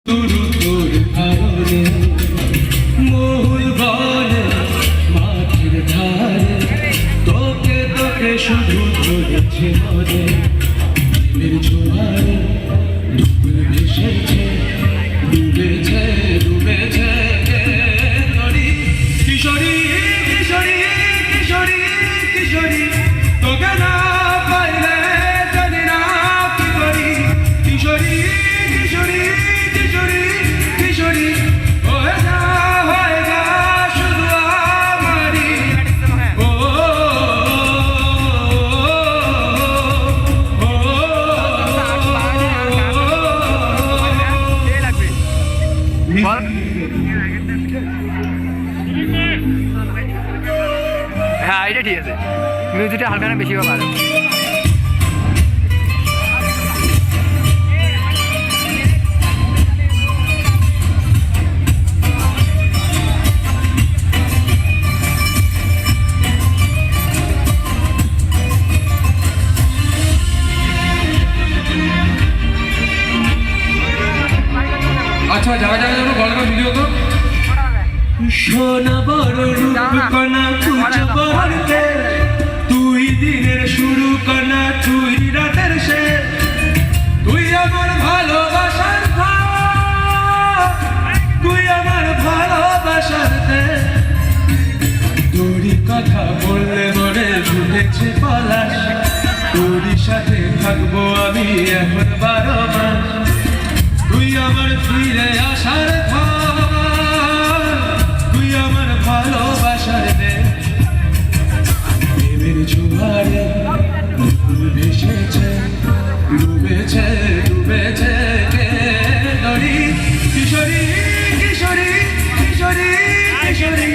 শুধু ধরেছে মনে ছোঁয়ারে দুপুর ভেসেছে ডুবেছে ডুবেছে নদী কিশোরী কিশোরী কিশোরী কিশোরী তোকে না পাইলে জানি না কি করি কিশোরী কিশোরী কিশোরী কিশোরী হয়ে যা শুধু আমারই ও হ্যাঁ এটা ঠিক আছে মিউজিকটা হালকা না বেশি ভালো আচ্ছা যারা যারা যাবো গল্প ভিডিও তো সোনা বড় রূপকণা কুচ বলতে তুই দিনের শুরু কণা তুই রাতের শেষ তুই আমার ভালোবাসার তুই আমার ভালোবাসার তোরই কথা বললে মনে ছুটেছে পলাশ তোরই সাথে থাকবো আমি এখন 12 মাস তুই আমার ফিরে আসার তুই আমার ভালোবাসার প্রেমের জোয়ারে দুপুর ভেসেছে ডুবেছে ডুবেছে নদী কিশোরী কিশোরী কিশোরী কিশোরী